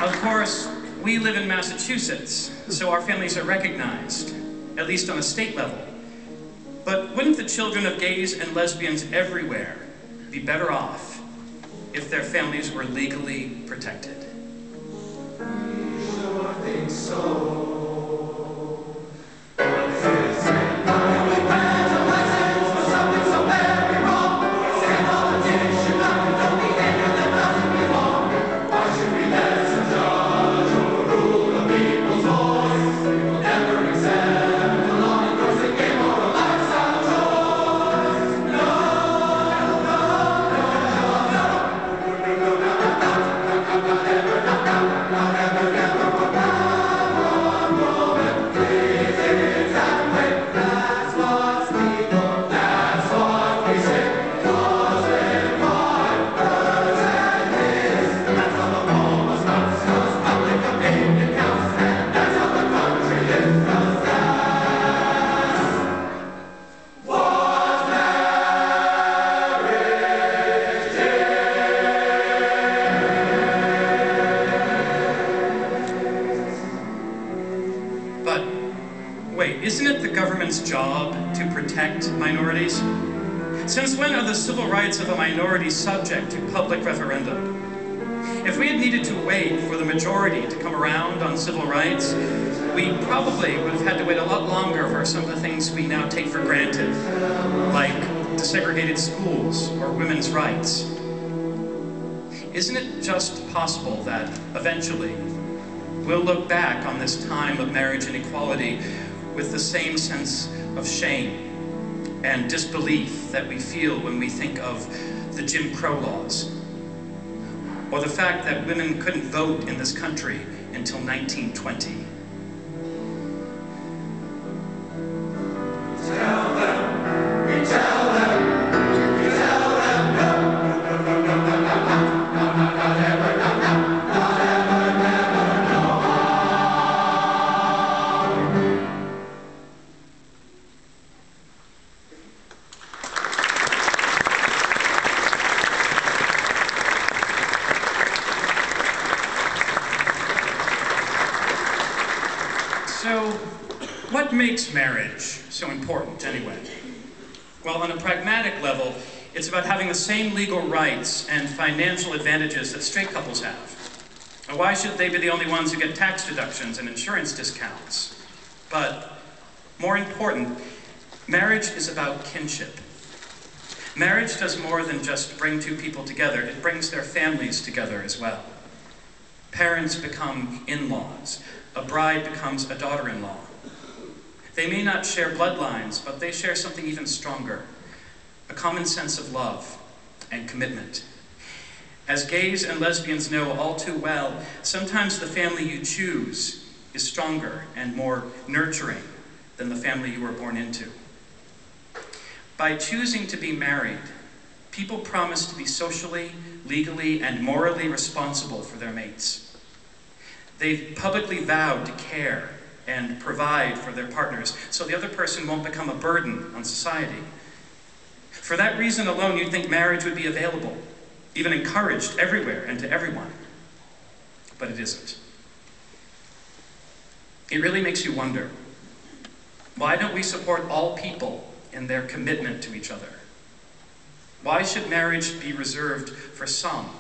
Of course, we live in Massachusetts, so our families are recognized, at least on a state level. But wouldn't the children of gays and lesbians everywhere be better off if their families were legally protected? We sure think so. Isn't it the government's job to protect minorities? Since when are the civil rights of a minority subject to public referendum? If we had needed to wait for the majority to come around on civil rights, we probably would have had to wait a lot longer for some of the things we now take for granted, like desegregated schools or women's rights. Isn't it just possible that eventually we'll look back on this time of marriage inequality with the same sense of shame and disbelief that we feel when we think of the Jim Crow laws, or the fact that women couldn't vote in this country until 1920? Tell them, we tell them, we tell them, no, no, no, no, no, no, no, no, not ever, no, no, not ever, never, no. So, what makes marriage so important anyway? Well, on a pragmatic level, it's about having the same legal rights and financial advantages that straight couples have. Now, why should they be the only ones who get tax deductions and insurance discounts? But, more important, marriage is about kinship. Marriage does more than just bring two people together, it brings their families together as well. Parents become in-laws. A bride becomes a daughter-in-law. They may not share bloodlines, but they share something even stronger, a common sense of love and commitment. As gays and lesbians know all too well, sometimes the family you choose is stronger and more nurturing than the family you were born into. By choosing to be married, people promise to be socially, legally, and morally responsible for their mates. They've publicly vowed to care and provide for their partners, so the other person won't become a burden on society. For that reason alone, you'd think marriage would be available, even encouraged everywhere and to everyone. But it isn't. It really makes you wonder, why don't we support all people in their commitment to each other? Why should marriage be reserved for some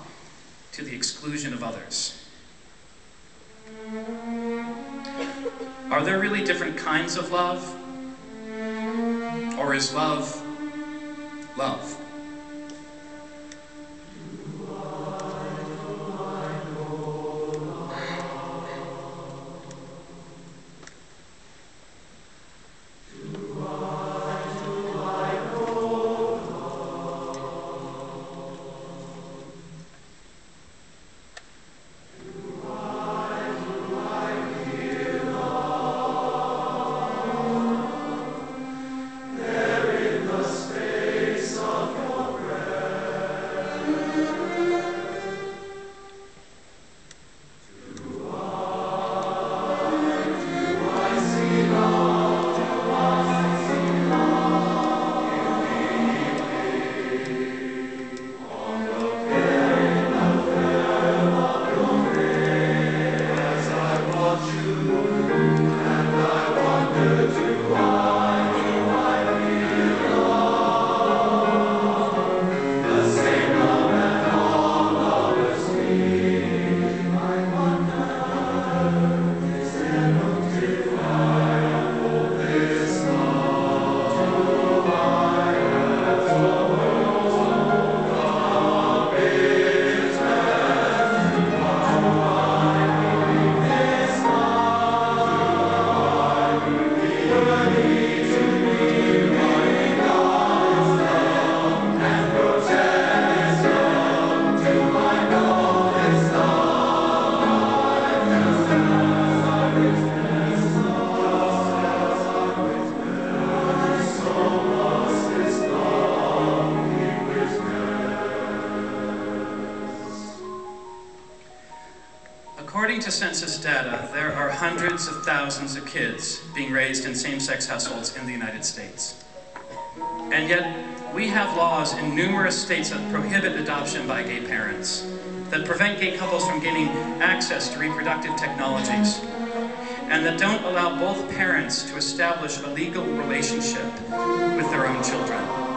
to the exclusion of others? Are there really different kinds of love? Or is love, love? There in the space of According to census data, there are hundreds of thousands of kids being raised in same-sex households in the United States. And yet, we have laws in numerous states that prohibit adoption by gay parents, that prevent gay couples from gaining access to reproductive technologies, and that don't allow both parents to establish a legal relationship with their own children.